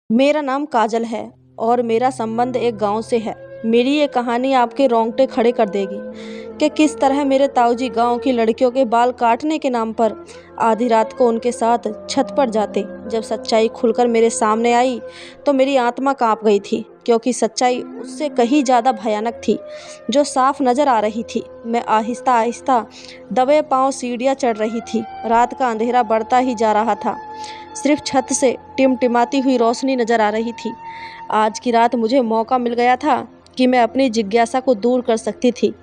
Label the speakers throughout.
Speaker 1: मेरा नाम काजल है और मेरा संबंध एक गांव से है। मेरी ये कहानी आपके रोंगटे खड़े कर देगी कि किस तरह मेरे ताऊजी गांव की लड़कियों के बाल काटने के नाम पर आधी रात को उनके साथ छत पर जाते। जब सच्चाई खुलकर मेरे सामने आई तो मेरी आत्मा कांप गई थी, क्योंकि सच्चाई उससे कहीं ज़्यादा भयानक थी जो साफ नज़र आ रही थी। मैं आहिस्ता आहिस्ता दबे पांव सीढ़ियाँ चढ़ रही थी। रात का अंधेरा बढ़ता ही जा रहा था, सिर्फ छत से टिमटिमाती हुई रोशनी नजर आ रही थी। आज की रात मुझे मौका मिल गया था कि मैं अपनी जिज्ञासा को दूर कर सकती थी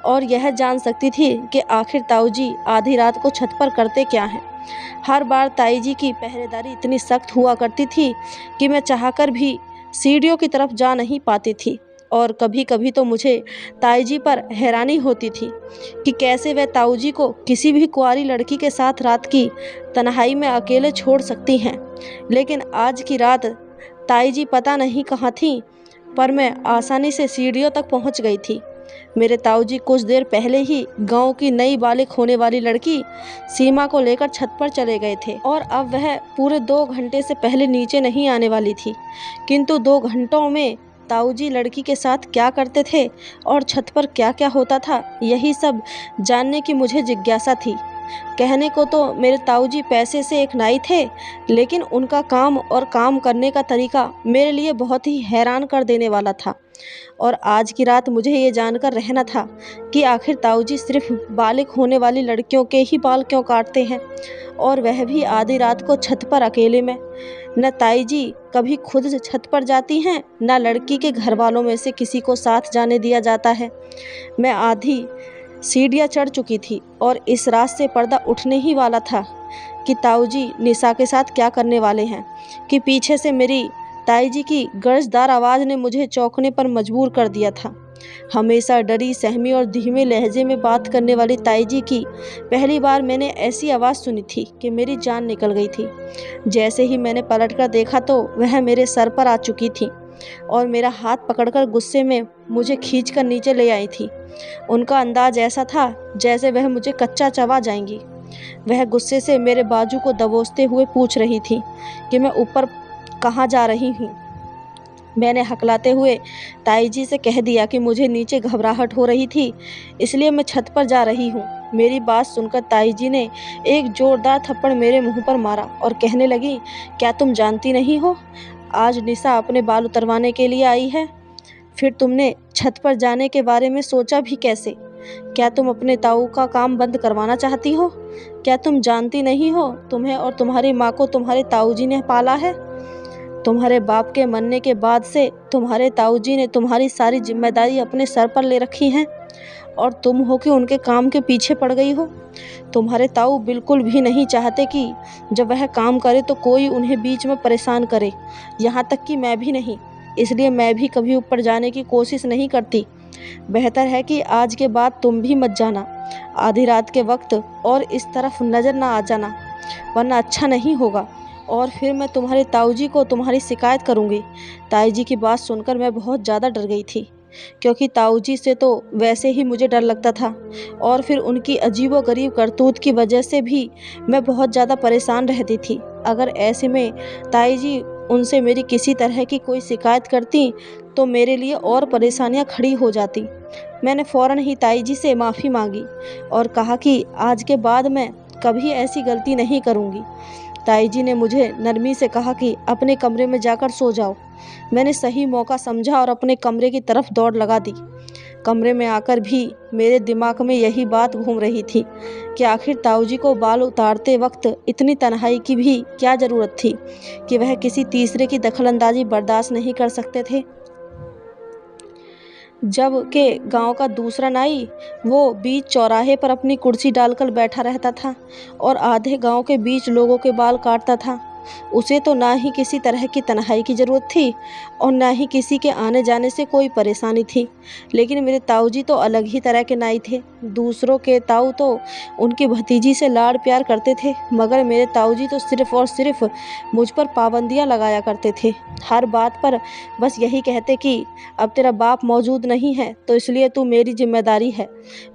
Speaker 1: और यह जान सकती थी कि आखिर ताऊजी आधी रात को छत पर करते क्या हैं। हर बार ताईजी की पहरेदारी इतनी सख्त हुआ करती थी कि मैं चाहकर भी सीढ़ियों की तरफ जा नहीं पाती थी। और कभी कभी तो मुझे ताईजी पर हैरानी होती थी कि कैसे वह ताऊजी को किसी भी कुंवारी लड़की के साथ रात की तन्हाई में अकेले छोड़ सकती हैं। लेकिन आज की रात ताईजी पता नहीं कहाँ थी, पर मैं आसानी से सीढ़ियों तक पहुंच गई थी। मेरे ताऊजी कुछ देर पहले ही गांव की नई बालिग होने वाली लड़की सीमा को लेकर छत पर चले गए थे और अब वह पूरे 2 घंटे से पहले नीचे नहीं आने वाली थी। किंतु 2 घंटों में ताऊजी लड़की के साथ क्या करते थे और छत पर क्या क्या होता था, यही सब जानने की मुझे जिज्ञासा थी। कहने को तो मेरे ताऊजी पैसे से एक नाई थे, लेकिन उनका काम और काम करने का तरीका मेरे लिए बहुत ही हैरान कर देने वाला था। और आज की रात मुझे ये जानकर रहना था कि आखिर ताऊजी सिर्फ बालिग होने वाली लड़कियों के ही बाल क्यों काटते हैं, और वह भी आधी रात को छत पर अकेले में। न ताईजी कभी खुद छत पर जाती हैं, न लड़की के घर वालों में से किसी को साथ जाने दिया जाता है। मैं आधी सीढ़ियाँ चढ़ चुकी थी और इस रात से पर्दा उठने ही वाला था कि ताऊजी निशा के साथ क्या करने वाले हैं, कि पीछे से मेरी ताईजी की गर्जदार आवाज़ ने मुझे चौंकने पर मजबूर कर दिया था। हमेशा डरी सहमी और धीमे लहजे में बात करने वाली ताईजी की पहली बार मैंने ऐसी आवाज़ सुनी थी कि मेरी जान निकल गई थी। जैसे ही मैंने पलटकर देखा तो वह मेरे सर पर आ चुकी थी और मेरा हाथ पकड़कर गुस्से में मुझे खींचकर नीचे ले आई थी। उनका अंदाज ऐसा था जैसे वह मुझे कच्चा चबा जाएंगी। वह गुस्से से मेरे बाजू को दबोचते हुए पूछ रही थी कि मैं ऊपर कहाँ जा रही हूँ। मैंने हकलाते हुए ताईजी से कह दिया कि मुझे नीचे घबराहट हो रही थी, इसलिए मैं छत पर जा रही हूँ। मेरी बात सुनकर ताईजी ने एक जोरदार थप्पड़ मेरे मुंह पर मारा और कहने लगी, क्या तुम जानती नहीं हो, आज निशा अपने बाल उतरवाने के लिए आई है। फिर तुमने छत पर जाने के बारे में सोचा भी कैसे? क्या तुम अपने ताऊ का काम बंद करवाना चाहती हो? क्या तुम जानती नहीं हो, तुम्हें और तुम्हारी माँ को तुम्हारे ताऊजी ने पाला है। तुम्हारे बाप के मरने के बाद से तुम्हारे ताऊजी ने तुम्हारी सारी जिम्मेदारी अपने सर पर ले रखी है और तुम हो कि उनके काम के पीछे पड़ गई हो। तुम्हारे ताऊ बिल्कुल भी नहीं चाहते कि जब वह काम करे तो कोई उन्हें बीच में परेशान करे, यहाँ तक कि मैं भी नहीं। इसलिए मैं भी कभी ऊपर जाने की कोशिश नहीं करती। बेहतर है कि आज के बाद तुम भी मत जाना आधी रात के वक्त और इस तरफ नज़र ना आ जाना, वरना अच्छा नहीं होगा और फिर मैं तुम्हारे ताऊजी को तुम्हारी शिकायत करूँगी। ताईजी की बात सुनकर मैं बहुत ज़्यादा डर गई थी, क्योंकि ताऊजी से तो वैसे ही मुझे डर लगता था और फिर उनकी अजीबोगरीब करतूत की वजह से भी मैं बहुत ज़्यादा परेशान रहती थी। अगर ऐसे में ताईजी उनसे मेरी किसी तरह की कोई शिकायत करती तो मेरे लिए और परेशानियां खड़ी हो जाती। मैंने फ़ौरन ही ताईजी से माफ़ी मांगी और कहा कि आज के बाद मैं कभी ऐसी गलती नहीं करूँगी। ताईजी ने मुझे नरमी से कहा कि अपने कमरे में जाकर सो जाओ। मैंने सही मौका समझा और अपने कमरे की तरफ दौड़ लगा दी। कमरे में आकर भी मेरे दिमाग में यही बात घूम रही थी कि आखिर ताऊजी को बाल उतारते वक्त इतनी तन्हाई की भी क्या ज़रूरत थी कि वह किसी तीसरे की दखलंदाजी बर्दाश्त नहीं कर सकते थे। जब के गांव का दूसरा नाई वो बीच चौराहे पर अपनी कुर्सी डालकर बैठा रहता था और आधे गांव के बीच लोगों के बाल काटता था, उसे तो ना ही किसी तरह की तन्हाई की ज़रूरत थी और ना ही किसी के आने जाने से कोई परेशानी थी। लेकिन मेरे ताऊजी तो अलग ही तरह के नाई थे। दूसरों के ताऊ तो उनकी भतीजी से लाड़ प्यार करते थे, मगर मेरे ताऊजी तो सिर्फ़ और सिर्फ मुझ पर पाबंदियां लगाया करते थे। हर बात पर बस यही कहते कि अब तेरा बाप मौजूद नहीं है तो इसलिए तू मेरी जिम्मेदारी है।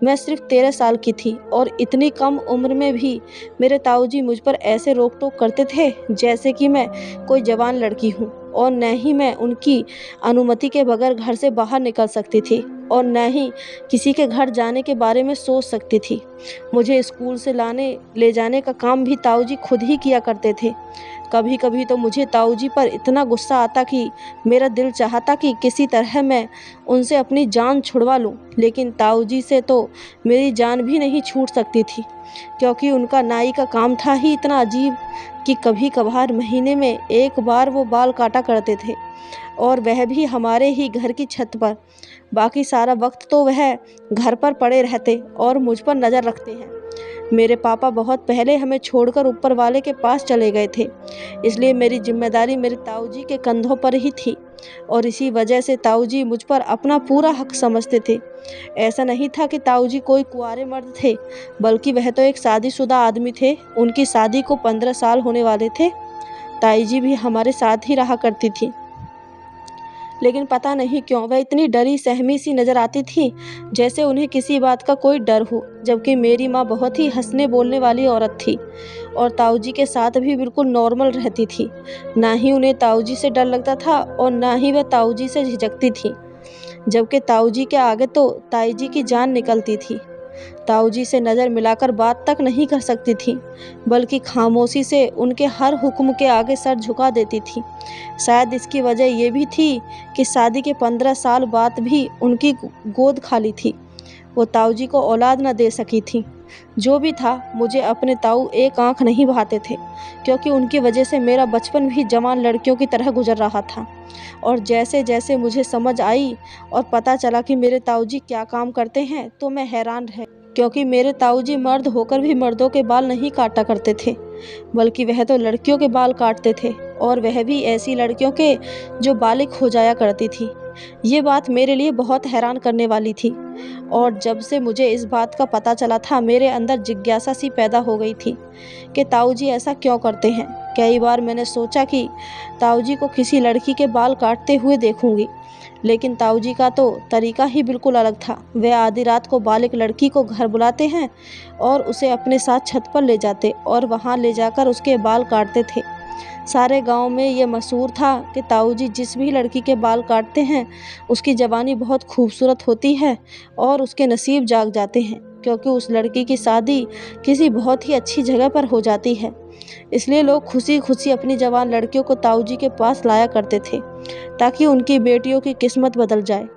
Speaker 1: मैं सिर्फ 13 साल की थी और इतनी कम उम्र में भी मेरे ताऊजी मुझ पर ऐसे रोक टोक करते थे जैसे कि मैं कोई जवान लड़की हूँ और न ही मैं उनकी अनुमति के बगैर घर से बाहर निकल सकती थी और न ही किसी के घर जाने के बारे में सोच सकती थी। मुझे स्कूल से लाने ले जाने का काम भी ताऊजी खुद ही किया करते थे। कभी कभी तो मुझे ताऊजी पर इतना गुस्सा आता कि मेरा दिल चाहता कि किसी तरह मैं उनसे अपनी जान छुड़वा लूं, लेकिन ताऊजी से तो मेरी जान भी नहीं छूट सकती थी, क्योंकि उनका नाई का काम था ही इतना अजीब कि कभी कभार महीने में एक बार वो बाल काटा करते थे, और वह भी हमारे ही घर की छत पर। बाकी सारा वक्त तो वह घर पर पड़े रहते और मुझ पर नज़र रखते हैं। मेरे पापा बहुत पहले हमें छोड़कर ऊपर वाले के पास चले गए थे, इसलिए मेरी जिम्मेदारी मेरे ताऊजी के कंधों पर ही थी, और इसी वजह से ताऊजी मुझ पर अपना पूरा हक समझते थे। ऐसा नहीं था कि ताऊजी कोई कुंवारे मर्द थे, बल्कि वह तो एक शादीशुदा आदमी थे। उनकी शादी को 15 साल होने वाले थे। ताई जी भी हमारे साथ ही रहा करती थी, लेकिन पता नहीं क्यों वह इतनी डरी सहमी सी नज़र आती थी, जैसे उन्हें किसी बात का कोई डर हो। जबकि मेरी माँ बहुत ही हंसने बोलने वाली औरत थी और ताऊजी के साथ भी बिल्कुल नॉर्मल रहती थी। ना ही उन्हें ताऊजी से डर लगता था और ना ही वह ताऊजी से झिझकती थी। जबकि ताऊजी के आगे तो ताई जी की जान निकलती थी। ताऊजी से नज़र मिलाकर बात तक नहीं कर सकती थी, बल्कि खामोशी से उनके हर हुक्म के आगे सर झुका देती थी। शायद इसकी वजह ये भी थी कि शादी के 15 साल बाद भी उनकी गोद खाली थी। वो ताऊजी को औलाद न दे सकी थी। जो भी था, मुझे अपने ताऊ एक आंख नहीं बहाते थे, क्योंकि उनकी वजह से मेरा बचपन भी जवान लड़कियों की तरह गुजर रहा था। और जैसे जैसे मुझे समझ आई और पता चला कि मेरे ताऊजी क्या काम करते हैं, तो मैं हैरान रह, क्योंकि मेरे ताऊजी मर्द होकर भी मर्दों के बाल नहीं काटा करते थे, बल्कि वह तो लड़कियों के बाल काटते थे, और वह भी ऐसी लड़कियों के जो बालिग हो जाया करती थी। ये बात मेरे लिए बहुत हैरान करने वाली थी, और जब से मुझे इस बात का पता चला था, मेरे अंदर जिज्ञासा सी पैदा हो गई थी कि ताऊजी ऐसा क्यों करते हैं। कई बार मैंने सोचा कि ताऊजी को किसी लड़की के बाल काटते हुए देखूंगी, लेकिन ताऊजी का तो तरीका ही बिल्कुल अलग था। वह आधी रात को बालिग लड़की को घर बुलाते हैं और उसे अपने साथ छत पर ले जाते और वहां ले जाकर उसके बाल काटते थे। सारे गांव में ये मशहूर था कि ताऊजी जिस भी लड़की के बाल काटते हैं, उसकी जवानी बहुत खूबसूरत होती है और उसके नसीब जाग जाते हैं, क्योंकि उस लड़की की शादी किसी बहुत ही अच्छी जगह पर हो जाती है। इसलिए लोग खुशी खुशी अपनी जवान लड़कियों को ताऊजी के पास लाया करते थे, ताकि उनकी बेटियों की किस्मत बदल जाए।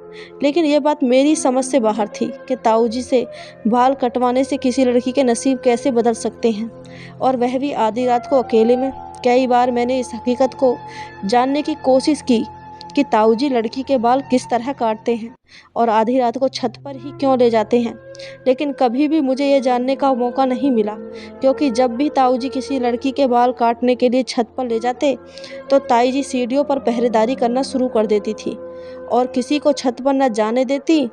Speaker 1: लेकिन यह बात मेरी समझ से बाहर थी कि ताऊजी से बाल कटवाने से किसी लड़की के नसीब कैसे बदल सकते हैं, और वह भी आधी रात को अकेले में। कई बार मैंने इस हकीकत को जानने की कोशिश की कि ताऊजी लड़की के बाल किस तरह काटते हैं और आधी रात को छत पर ही क्यों ले जाते हैं, लेकिन कभी भी मुझे ये जानने का मौका नहीं मिला, क्योंकि जब भी ताऊजी किसी लड़की के बाल काटने के लिए छत पर ले जाते, तो ताई जी सीढ़ियों पर पहरेदारी करना शुरू कर देती थी और किसी को छत पर न जाने देती।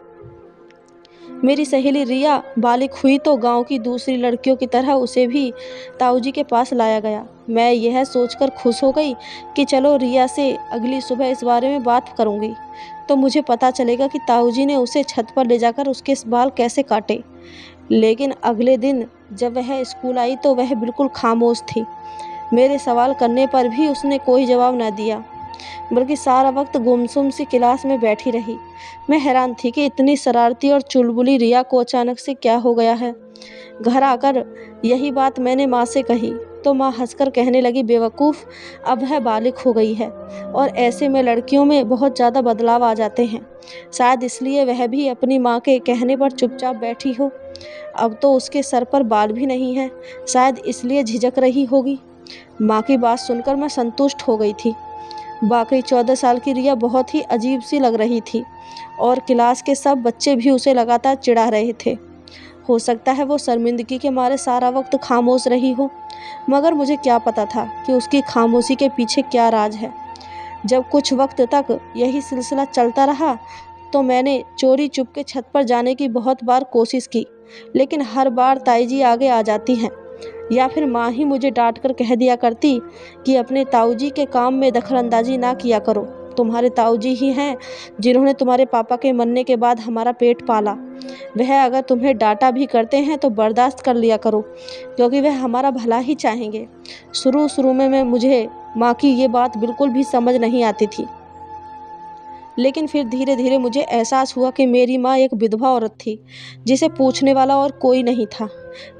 Speaker 1: मेरी सहेली रिया बालिग हुई तो गांव की दूसरी लड़कियों की तरह उसे भी ताऊजी के पास लाया गया। मैं यह सोचकर खुश हो गई कि चलो रिया से अगली सुबह इस बारे में बात करूंगी, तो मुझे पता चलेगा कि ताऊजी ने उसे छत पर ले जाकर उसके बाल कैसे काटे। लेकिन अगले दिन जब वह स्कूल आई तो वह बिल्कुल खामोश थी। मेरे सवाल करने पर भी उसने कोई जवाब न दिया, बल्कि सारा वक्त गुमसुम सी क्लास में बैठी रही। मैं हैरान थी कि इतनी शरारती और चुलबुली रिया को अचानक से क्या हो गया है। घर आकर यही बात मैंने माँ से कही तो माँ हंसकर कहने लगी, बेवकूफ़, अब वह बालिग हो गई है और ऐसे में लड़कियों में बहुत ज़्यादा बदलाव आ जाते हैं। शायद इसलिए वह भी अपनी माँ के कहने पर चुपचाप बैठी हो। अब तो उसके सर पर बाल भी नहीं है, शायद इसलिए झिझक रही होगी। माँ की बात सुनकर मैं संतुष्ट हो गई थी। बाकी 14 साल की रिया बहुत ही अजीब सी लग रही थी और क्लास के सब बच्चे भी उसे लगातार चिढ़ा रहे थे। हो सकता है वो शर्मिंदगी के मारे सारा वक्त खामोश रही हो, मगर मुझे क्या पता था कि उसकी खामोशी के पीछे क्या राज है। जब कुछ वक्त तक यही सिलसिला चलता रहा तो मैंने चोरी चुपके छत पर जाने की बहुत बार कोशिश की, लेकिन हर बार ताई जी आगे आ जाती हैं या फिर माँ ही मुझे डांट कर कह दिया करती कि अपने ताऊजी के काम में दखलंदाजी ना किया करो। तुम्हारे ताऊजी ही हैं जिन्होंने तुम्हारे पापा के मरने के बाद हमारा पेट पाला। वह अगर तुम्हें डांटा भी करते हैं तो बर्दाश्त कर लिया करो, क्योंकि वह हमारा भला ही चाहेंगे। शुरू शुरू में मुझे माँ की ये बात बिल्कुल भी समझ नहीं आती थी, लेकिन फिर धीरे धीरे मुझे एहसास हुआ कि मेरी माँ एक विधवा औरत थी जिसे पूछने वाला और कोई नहीं था।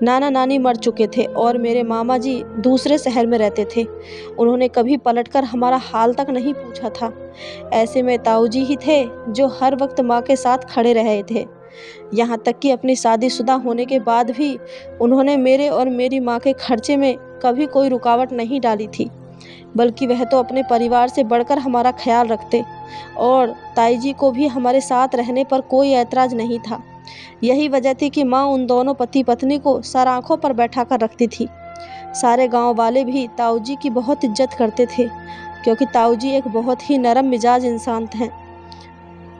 Speaker 1: नाना नानी मर चुके थे और मेरे मामा जी दूसरे शहर में रहते थे। उन्होंने कभी पलटकर हमारा हाल तक नहीं पूछा था। ऐसे में ताऊजी ही थे जो हर वक्त माँ के साथ खड़े रहे थे। यहाँ तक कि अपनी शादीशुदा होने के बाद भी उन्होंने मेरे और मेरी माँ के खर्चे में कभी कोई रुकावट नहीं डाली थी, बल्कि वह तो अपने परिवार से बढ़कर हमारा ख्याल रखते और ताई जी को भी हमारे साथ रहने पर कोई ऐतराज़ नहीं था। यही वजह थी कि माँ उन दोनों पति पत्नी को सर आँखों पर बैठा कर रखती थी। सारे गांव वाले भी ताऊ जी की बहुत इज्जत करते थे, क्योंकि ताऊ जी एक बहुत ही नरम मिजाज इंसान हैं।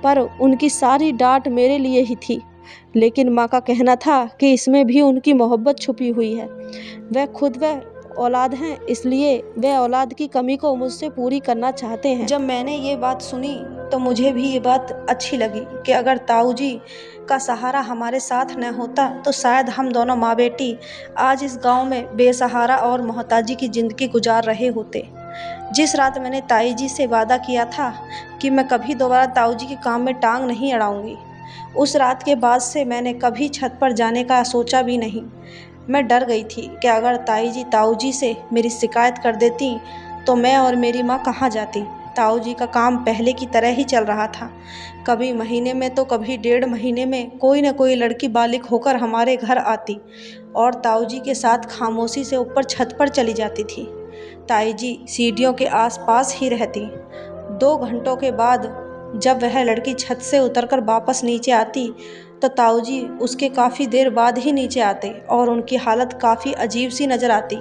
Speaker 1: पर उनकी सारी डांट मेरे लिए ही थी, लेकिन माँ का कहना था कि इसमें भी उनकी मोहब्बत छुपी हुई है। वह औलाद हैं, इसलिए वे औलाद की कमी को मुझसे पूरी करना चाहते हैं। जब मैंने ये बात सुनी तो मुझे भी ये बात अच्छी लगी कि अगर ताऊ जी का सहारा हमारे साथ न होता तो शायद हम दोनों माँ बेटी आज इस गांव में बेसहारा और मोहताजी की ज़िंदगी गुजार रहे होते। जिस रात मैंने ताई जी से वादा किया था कि मैं कभी दोबारा ताऊ जी के काम में टांग नहीं अड़ाऊंगी, उस रात के बाद से मैंने कभी छत पर जाने का सोचा भी नहीं। मैं डर गई थी कि अगर ताई जी ताऊ जी से मेरी शिकायत कर देती तो मैं और मेरी माँ कहाँ जाती। ताऊ जी का काम पहले की तरह ही चल रहा था। कभी महीने में तो कभी 1.5 महीने में कोई न कोई लड़की बालिग होकर हमारे घर आती और ताऊ जी के साथ खामोशी से ऊपर छत पर चली जाती थी। ताई जी सीढ़ियों के आसपास ही रहती। 2 घंटों के बाद जब वह लड़की छत से उतरकर वापस नीचे आती तो ताऊ जी उसके काफ़ी देर बाद ही नीचे आते और उनकी हालत काफ़ी अजीब सी नज़र आती।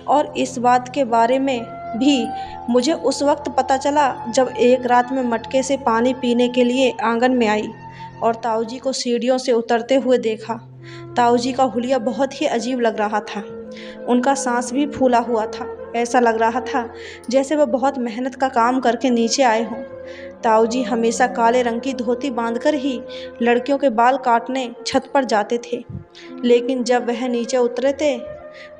Speaker 1: और इस बात के बारे में भी मुझे उस वक्त पता चला जब एक रात में मटके से पानी पीने के लिए आंगन में आई और ताऊ जी को सीढ़ियों से उतरते हुए देखा। ताऊ जी का हुलिया बहुत ही अजीब लग रहा था। उनका सांस भी फूला हुआ था। ऐसा लग रहा था जैसे वह बहुत मेहनत का काम करके नीचे आए हों। ताऊ जी हमेशा काले रंग की धोती बांधकर ही लड़कियों के बाल काटने छत पर जाते थे, लेकिन जब वह नीचे उतरे थे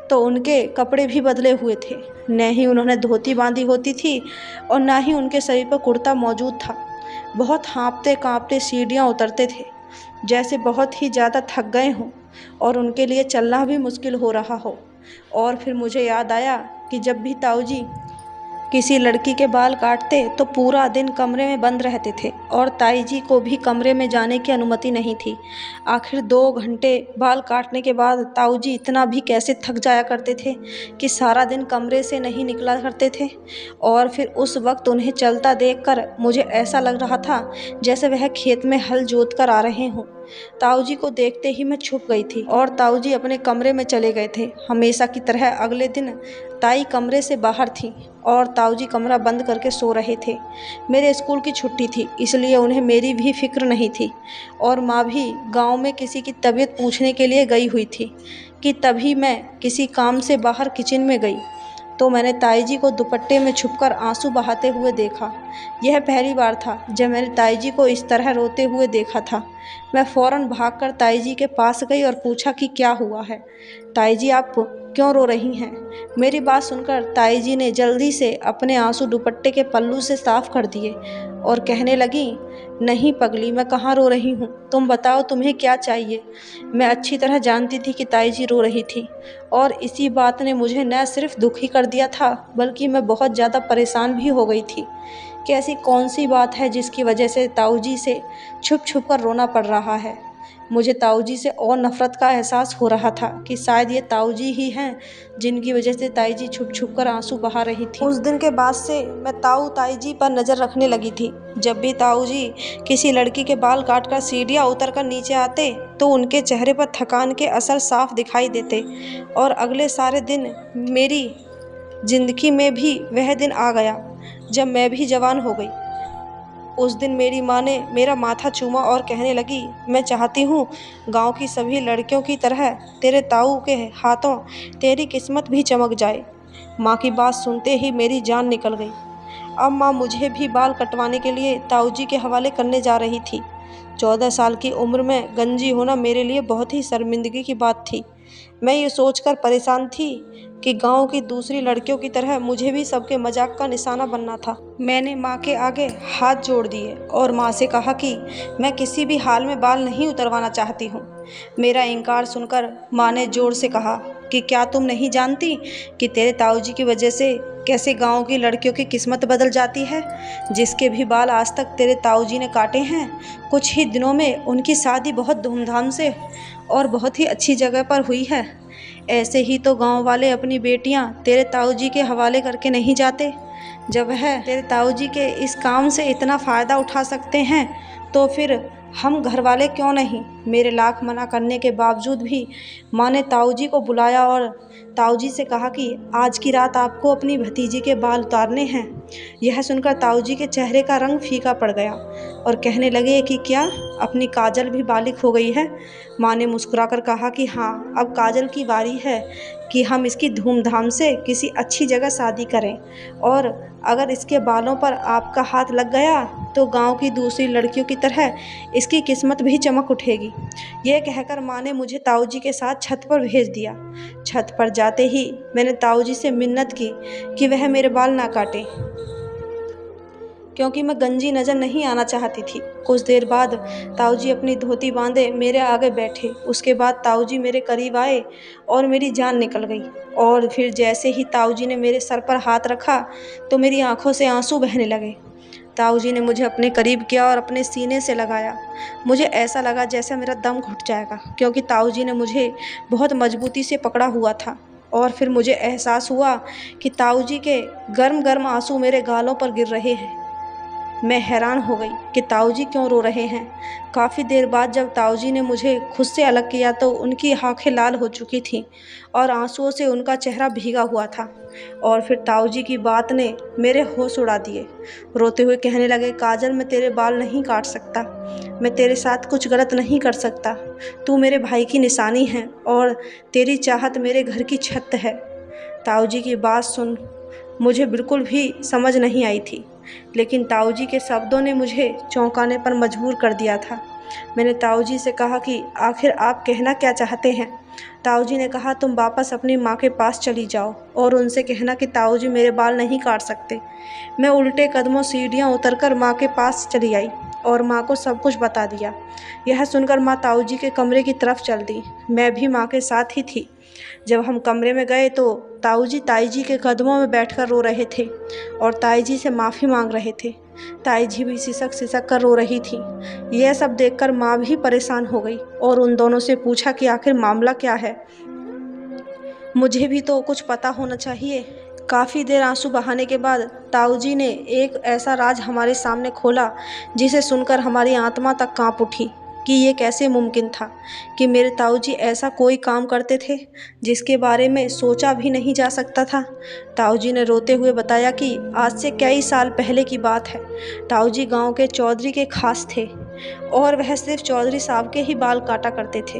Speaker 1: तो उनके कपड़े भी बदले हुए थे। न ही उन्होंने धोती बांधी होती थी और न ही उनके शरीर पर कुर्ता मौजूद था। बहुत हाँफते काँपते सीढ़ियाँ उतरते थे, जैसे बहुत ही ज़्यादा थक गए हों और उनके लिए चलना भी मुश्किल हो रहा हो। और फिर मुझे याद आया कि जब भी ताऊ जी किसी लड़की के बाल काटते तो पूरा दिन कमरे में बंद रहते थे और ताई जी को भी कमरे में जाने की अनुमति नहीं थी। आखिर 2 घंटे बाल काटने के बाद ताऊ जी इतना भी कैसे थक जाया करते थे कि सारा दिन कमरे से नहीं निकला करते थे। और फिर उस वक्त उन्हें चलता देखकर मुझे ऐसा लग रहा था जैसे वह खेत में हल जोत कर आ रहे हों। ताऊ जी को देखते ही मैं छुप गई थी और ताऊ जी अपने कमरे में चले गए थे। हमेशा की तरह अगले दिन ताई कमरे से बाहर थी और ताऊ जी कमरा बंद करके सो रहे थे। मेरे स्कूल की छुट्टी थी, इसलिए उन्हें मेरी भी फिक्र नहीं थी। और माँ भी गांव में किसी की तबीयत पूछने के लिए गई हुई थी कि तभी मैं किसी काम से बाहर किचन में गई तो मैंने ताई जी को दुपट्टे में छुपकर आंसू बहाते हुए देखा। यह पहली बार था जब मैंने ताई जी को इस तरह रोते हुए देखा था। मैं फ़ौरन भागकर ताई जी के पास गई और पूछा कि क्या हुआ है। ताई जी आप क्यों रो रही हैं? मेरी बात सुनकर ताई जी ने जल्दी से अपने आंसू दुपट्टे के पल्लू से साफ कर दिए और कहने लगी, नहीं पगली, मैं कहाँ रो रही हूँ, तुम बताओ तुम्हें क्या चाहिए। मैं अच्छी तरह जानती थी कि ताई जी रो रही थी और इसी बात ने मुझे न सिर्फ दुखी कर दिया था बल्कि मैं बहुत ज़्यादा परेशान भी हो गई थी कि ऐसी कौन सी बात है जिसकी वजह से ताऊ जी से छुप छुप कर रोना पड़ रहा है। मुझे ताऊ जी से और नफ़रत का एहसास हो रहा था कि शायद ये ताऊ जी ही हैं जिनकी वजह से ताई जी छुप छुप कर आंसू बहा रही थी। उस दिन के बाद से मैं ताई जी पर नज़र रखने लगी थी। जब भी ताऊ जी किसी लड़की के बाल काटकर सीढ़ियाँ उतर कर नीचे आते तो उनके चेहरे पर थकान के असर साफ दिखाई देते और अगले सारे दिन मेरी ज़िंदगी में भी वह दिन आ गया जब मैं भी जवान हो गई। उस दिन मेरी माँ ने मेरा माथा चूमा और कहने लगी, मैं चाहती हूँ गांव की सभी लड़कियों की तरह तेरे ताऊ के हाथों तेरी किस्मत भी चमक जाए। माँ की बात सुनते ही मेरी जान निकल गई। अब माँ मुझे भी बाल कटवाने के लिए ताऊजी के हवाले करने जा रही थी। 14 साल की उम्र में गंजी होना मेरे लिए बहुत ही शर्मिंदगी की बात थी। मैं ये सोचकर परेशान थी कि गांव की दूसरी लड़कियों की तरह मुझे भी सबके मजाक का निशाना बनना था। मैंने माँ के आगे हाथ जोड़ दिए और माँ से कहा कि मैं किसी भी हाल में बाल नहीं उतरवाना चाहती हूँ। मेरा इनकार सुनकर माँ ने जोर से कहा कि क्या तुम नहीं जानती कि तेरे ताऊजी की वजह से कैसे गांव की लड़कियों की किस्मत बदल जाती है। जिसके भी बाल आज तक तेरे ताऊजी ने काटे हैं, कुछ ही दिनों में उनकी शादी बहुत धूमधाम से और बहुत ही अच्छी जगह पर हुई है। ऐसे ही तो गांव वाले अपनी बेटियां तेरे ताऊजी के हवाले करके नहीं जाते। जब वह तेरे ताऊजी के इस काम से इतना फ़ायदा उठा सकते हैं तो फिर हम घर वाले क्यों नहीं। मेरे लाख मना करने के बावजूद भी माँ ने ताऊजी को बुलाया और ताऊजी से कहा कि आज की रात आपको अपनी भतीजी के बाल उतारने हैं। यह सुनकर ताऊजी के चेहरे का रंग फीका पड़ गया और कहने लगे कि क्या अपनी काजल भी बालिग हो गई है। माँ ने मुस्कुराकर कहा कि हाँ, अब काजल की बारी है कि हम इसकी धूमधाम से किसी अच्छी जगह शादी करें, और अगर इसके बालों पर आपका हाथ लग गया तो गांव की दूसरी लड़कियों की तरह इसकी किस्मत भी चमक उठेगी। यह कहकर माँ ने मुझे ताऊजी के साथ छत पर भेज दिया। छत पर जाते ही मैंने ताऊजी से मिन्नत की कि वह मेरे बाल ना काटे, क्योंकि मैं गंजी नज़र नहीं आना चाहती थी। कुछ देर बाद ताऊजी अपनी धोती बांधे मेरे आगे बैठे। उसके बाद ताऊजी मेरे करीब आए और मेरी जान निकल गई। और फिर जैसे ही ताऊजी ने मेरे सर पर हाथ रखा तो मेरी आंखों से आंसू बहने लगे। ताऊजी ने मुझे अपने करीब किया और अपने सीने से लगाया। मुझे ऐसा लगा जैसे मेरा दम घुट जाएगा, क्योंकि ताऊजी ने मुझे बहुत मजबूती से पकड़ा हुआ था। और फिर मुझे एहसास हुआ कि ताऊजी के गर्म गर्म आंसू मेरे गालों पर गिर रहे हैं। मैं हैरान हो गई कि ताऊजी क्यों रो रहे हैं। काफ़ी देर बाद जब ताऊजी ने मुझे खुद से अलग किया तो उनकी आंखें लाल हो चुकी थीं और आंसुओं से उनका चेहरा भीगा हुआ था। और फिर ताऊजी की बात ने मेरे होश उड़ा दिए। रोते हुए कहने लगे, काजल, मैं तेरे बाल नहीं काट सकता, मैं तेरे साथ कुछ गलत नहीं कर सकता। तू मेरे भाई की निशानी है और तेरी चाहत मेरे घर की छत है। ताऊजी की बात सुन मुझे बिल्कुल भी समझ नहीं आई थी, लेकिन ताऊजी के शब्दों ने मुझे चौंकाने पर मजबूर कर दिया था। मैंने ताऊजी से कहा कि आखिर आप कहना क्या चाहते हैं। ताऊजी ने कहा, तुम वापस अपनी माँ के पास चली जाओ और उनसे कहना कि ताऊजी मेरे बाल नहीं काट सकते। मैं उल्टे कदमों सीढ़ियाँ उतरकर माँ के पास चली आई और माँ को सब कुछ बता दिया। यह सुनकर माँ ताऊजी के कमरे की तरफ चल दी। मैं भी माँ के साथ ही थी। जब हम कमरे में गए तो ताऊजी ताईजी के कदमों में बैठकर रो रहे थे और ताईजी से माफ़ी मांग रहे थे। ताईजी भी सिसक सिसक कर रो रही थी। यह सब देखकर माँ भी परेशान हो गई और उन दोनों से पूछा कि आखिर मामला क्या है। मुझे भी तो कुछ पता होना चाहिए। काफ़ी देर आंसू बहाने के बाद ताऊजी ने एक ऐसा राज हमारे सामने खोला जिसे सुनकर हमारी आत्मा तक कांप उठी कि ये कैसे मुमकिन था कि मेरे ताऊजी ऐसा कोई काम करते थे जिसके बारे में सोचा भी नहीं जा सकता था। ताऊजी ने रोते हुए बताया कि आज से कई साल पहले की बात है। ताऊजी गांव के चौधरी के खास थे और वह सिर्फ चौधरी साहब के ही बाल काटा करते थे।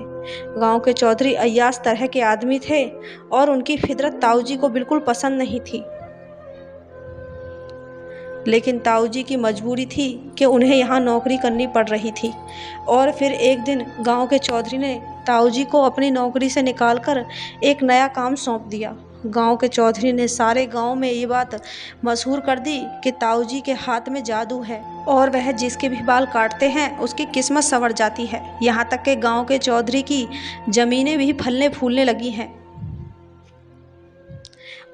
Speaker 1: गांव के चौधरी अय्याश तरह के आदमी थे और उनकी फितरत ताऊजी को बिल्कुल पसंद नहीं थी। लेकिन ताऊजी की मजबूरी थी कि उन्हें यहाँ नौकरी करनी पड़ रही थी। और फिर एक दिन गांव के चौधरी ने ताऊजी को अपनी नौकरी से निकालकर एक नया काम सौंप दिया। गांव के चौधरी ने सारे गांव में ये बात मशहूर कर दी कि ताऊजी के हाथ में जादू है और वह जिसके भी बाल काटते हैं उसकी किस्मत संवर जाती है। यहाँ तक कि गांव के चौधरी की ज़मीनें भी फलने फूलने लगी हैं।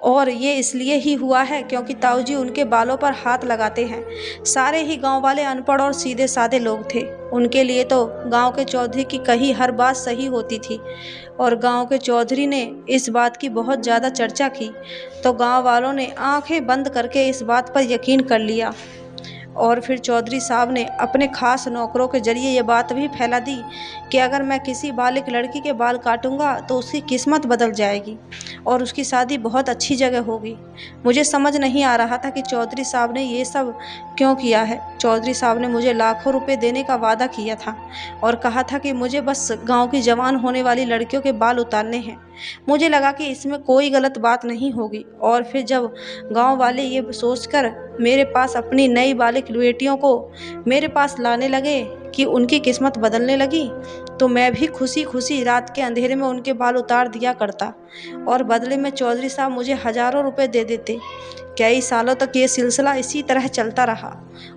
Speaker 1: और ये इसलिए ही हुआ है क्योंकि ताऊजी उनके बालों पर हाथ लगाते हैं। सारे ही गांव वाले अनपढ़ और सीधे साधे लोग थे। उनके लिए तो गांव के चौधरी की कही हर बात सही होती थी और गांव के चौधरी ने इस बात की बहुत ज़्यादा चर्चा की तो गांव वालों ने आंखें बंद करके इस बात पर यकीन कर लिया। और फिर चौधरी साहब ने अपने खास नौकरों के जरिए ये बात भी फैला दी कि अगर मैं किसी बालिग लड़की के बाल काटूंगा तो उसकी किस्मत बदल जाएगी और उसकी शादी बहुत अच्छी जगह होगी। मुझे समझ नहीं आ रहा था कि चौधरी साहब ने ये सब क्यों किया है। चौधरी साहब ने मुझे लाखों रुपए देने का वादा किया था और कहा था कि मुझे बस गांव की जवान होने वाली लड़कियों के बाल उतारने हैं। मुझे लगा कि इसमें कोई गलत बात नहीं होगी। और फिर जब गांव वाले ये सोचकर मेरे पास अपनी नई बालिक बेटियों को मेरे पास लाने लगे कि उनकी किस्मत बदलने लगी, तो मैं भी खुशी खुशी रात के अंधेरे में उनके बाल उतार दिया करता और बदले में चौधरी साहब मुझे हज़ारों रुपए दे देते। कई सालों तक ये सिलसिला इसी तरह चलता रहा।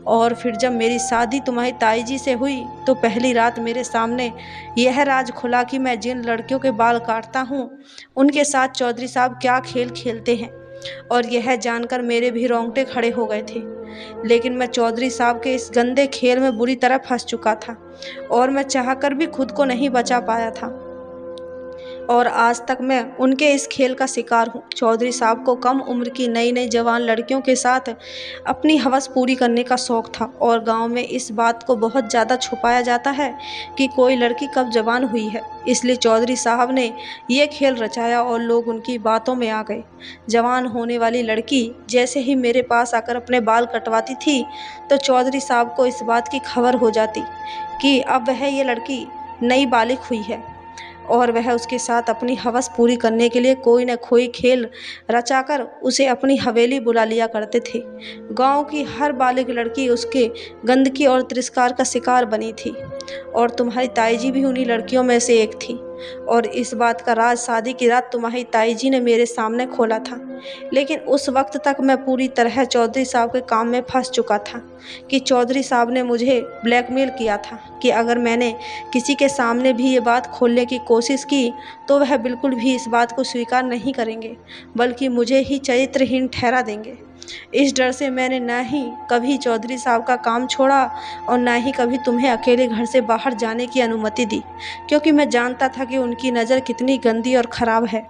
Speaker 1: और फिर जब मेरी शादी तुम्हारी ताई जी से हुई तो पहली रात मेरे सामने यह राज खुला कि मैं जिन लड़कियों के बाल काटता हूँ उनके साथ चौधरी साहब क्या खेल खेलते हैं। और यह जानकर मेरे भी रोंगटे खड़े हो गए थे। लेकिन मैं चौधरी साहब के इस गंदे खेल में बुरी तरह फंस चुका था और मैं चाहकर भी खुद को नहीं बचा पाया था। और आज तक मैं उनके इस खेल का शिकार हूँ। चौधरी साहब को कम उम्र की नई नई जवान लड़कियों के साथ अपनी हवस पूरी करने का शौक़ था और गांव में इस बात को बहुत ज़्यादा छुपाया जाता है कि कोई लड़की कब जवान हुई है। इसलिए चौधरी साहब ने ये खेल रचाया और लोग उनकी बातों में आ गए। जवान होने वाली लड़की जैसे ही मेरे पास आकर अपने बाल कटवाती थी तो चौधरी साहब को इस बात की खबर हो जाती कि अब वह ये लड़की नई बालिग हुई है और वह उसके साथ अपनी हवस पूरी करने के लिए कोई न कोई खेल रचाकर उसे अपनी हवेली बुला लिया करते थे। गांव की हर बालिग लड़की उसके गंदगी और तिरस्कार का शिकार बनी थी और तुम्हारी ताई जी भी उन्हीं लड़कियों में से एक थी। और इस बात का राज शादी की रात तुम्हारी ताई जी ने मेरे सामने खोला था। लेकिन उस वक्त तक मैं पूरी तरह चौधरी साहब के काम में फंस चुका था कि चौधरी साहब ने मुझे ब्लैकमेल किया था कि अगर मैंने किसी के सामने भी ये बात खोलने की कोशिश की तो वह बिल्कुल भी इस बात को स्वीकार नहीं करेंगे बल्कि मुझे ही चरित्रहीन ठहरा देंगे। इस डर से मैंने न ही कभी चौधरी साहब का काम छोड़ा और न ही कभी तुम्हें अकेले घर से बाहर जाने की अनुमति दी, क्योंकि मैं जानता था कि उनकी नज़र कितनी गंदी और ख़राब है।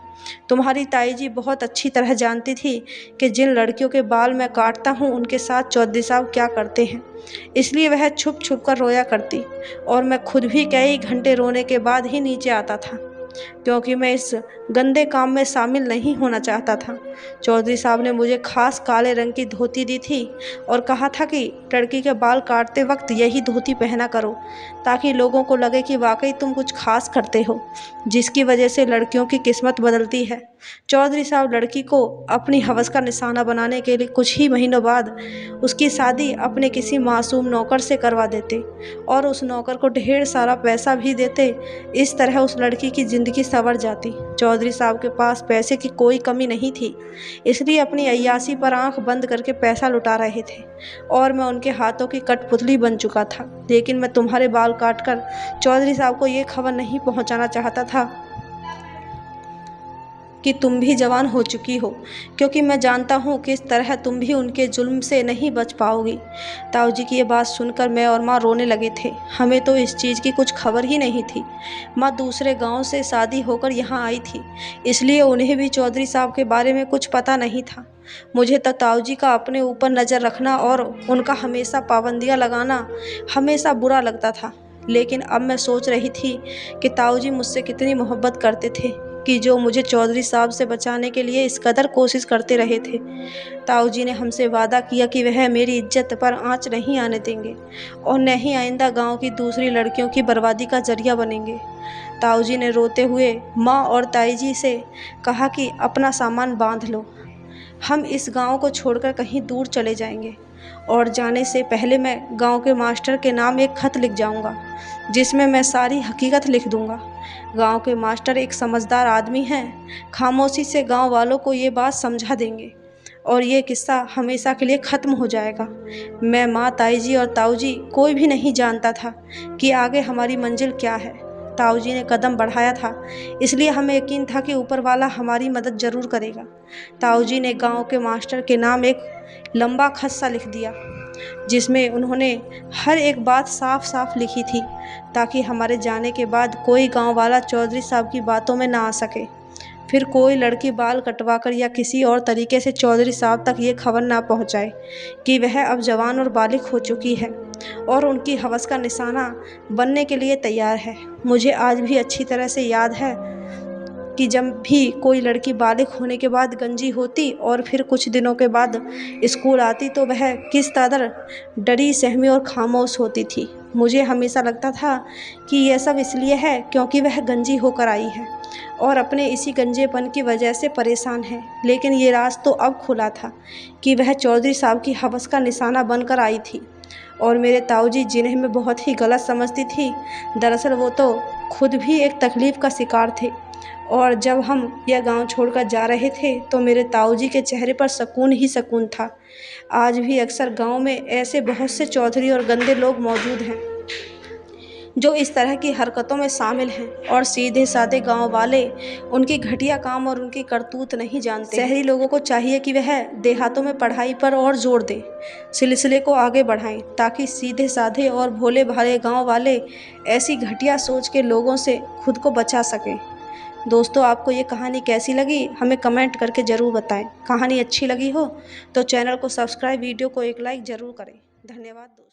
Speaker 1: तुम्हारी ताई जी बहुत अच्छी तरह जानती थी कि जिन लड़कियों के बाल मैं काटता हूँ उनके साथ चौधरी साहब क्या करते हैं। इसलिए वह छुप छुप कर रोया करती और मैं खुद भी कई घंटे रोने के बाद ही नीचे आता था, क्योंकि मैं इस गंदे काम में शामिल नहीं होना चाहता था। चौधरी साहब ने मुझे खास काले रंग की धोती दी थी और कहा था कि लड़की के बाल काटते वक्त यही धोती पहना करो ताकि लोगों को लगे कि वाकई तुम कुछ खास करते हो, जिसकी वजह से लड़कियों की किस्मत बदलती है। चौधरी साहब लड़की को अपनी हवस का निशाना बनाने के लिए कुछ ही महीनों बाद उसकी शादी अपने किसी मासूम नौकर से करवा देते और उस नौकर को ढेर सारा पैसा भी देते। इस तरह उस लड़की की ज़िंदगी संवर जाती। चौधरी साहब के पास पैसे की कोई कमी नहीं थी, इसलिए अपनी अय्यासी पर आंख बंद करके पैसा लुटा रहे थे और मैं उनके हाथों की कठपुतली बन चुका था। लेकिन मैं तुम्हारे बाल काटकर चौधरी साहब को ये खबर नहीं पहुंचाना चाहता था कि तुम भी जवान हो चुकी हो, क्योंकि मैं जानता हूँ कि इस तरह तुम भी उनके जुल्म से नहीं बच पाओगी। ताऊजी की ये बात सुनकर मैं और माँ रोने लगे थे। हमें तो इस चीज़ की कुछ खबर ही नहीं थी। माँ दूसरे गांव से शादी होकर यहाँ आई थी, इसलिए उन्हें भी चौधरी साहब के बारे में कुछ पता नहीं था। मुझे तो ताऊजी का अपने ऊपर नज़र रखना और उनका हमेशा पाबंदियाँ लगाना हमेशा बुरा लगता था। लेकिन अब मैं सोच रही थी कि ताऊजी मुझसे कितनी मोहब्बत करते थे कि जो मुझे चौधरी साहब से बचाने के लिए इस कदर कोशिश करते रहे थे। ताऊजी ने हमसे वादा किया कि वह मेरी इज्जत पर आंच नहीं आने देंगे और न ही आइंदा गांव की दूसरी लड़कियों की बर्बादी का जरिया बनेंगे। ताऊजी ने रोते हुए माँ और ताई जी से कहा कि अपना सामान बांध लो, हम इस गांव को छोड़कर कहीं दूर चले जाएंगे और जाने से पहले मैं गांव के मास्टर के नाम एक खत लिख जाऊंगा जिसमें मैं सारी हकीकत लिख दूंगा। गांव के मास्टर एक समझदार आदमी हैं, खामोशी से गांव वालों को ये बात समझा देंगे और ये किस्सा हमेशा के लिए ख़त्म हो जाएगा। मैं, माँ, ताई जी और ताऊ जी कोई भी नहीं जानता था कि आगे हमारी मंजिल क्या है। ताऊ जी ने कदम बढ़ाया था, इसलिए हमें यकीन था कि ऊपर वाला हमारी मदद ज़रूर करेगा। ताऊ जी ने गांव के मास्टर के नाम एक लंबा खत सा लिख दिया जिसमें उन्होंने हर एक बात साफ साफ लिखी थी ताकि हमारे जाने के बाद कोई गांव वाला चौधरी साहब की बातों में ना आ सके। फिर कोई लड़की बाल कटवाकर या किसी और तरीके से चौधरी साहब तक ये खबर ना पहुंचाए कि वह अब जवान और बालिग हो चुकी है और उनकी हवस का निशाना बनने के लिए तैयार है। मुझे आज भी अच्छी तरह से याद है कि जब भी कोई लड़की बालिग होने के बाद गंजी होती और फिर कुछ दिनों के बाद स्कूल आती तो वह किस कदर डरी सहमी और खामोश होती थी। मुझे हमेशा लगता था कि यह सब इसलिए है क्योंकि वह गंजी होकर आई है और अपने इसी गंजेपन की वजह से परेशान है। लेकिन ये राज तो अब खुला था कि वह चौधरी साहब की हवस का निशाना बनकर आई थी और मेरे ताऊजी, जिन्हें मैं बहुत ही गलत समझती थी, दरअसल वो तो खुद भी एक तकलीफ़ का शिकार थे। और जब हम यह गांव छोड़कर जा रहे थे तो मेरे ताऊजी के चेहरे पर सुकून ही सुकून था। आज भी अक्सर गांव में ऐसे बहुत से चौधरी और गंदे लोग मौजूद हैं जो इस तरह की हरकतों में शामिल हैं और सीधे साधे गांव वाले उनकी घटिया काम और उनकी करतूत नहीं जानते। शहरी लोगों को चाहिए कि वह देहातों में पढ़ाई पर और जोर दें, सिलसिले को आगे बढ़ाएं, ताकि सीधे साधे और भोले भाले गांव वाले ऐसी घटिया सोच के लोगों से खुद को बचा सकें। दोस्तों, आपको ये कहानी कैसी लगी हमें कमेंट करके ज़रूर बताएं। कहानी अच्छी लगी हो तो चैनल को सब्सक्राइब, वीडियो को एक लाइक ज़रूर करें। धन्यवाद दोस्तों।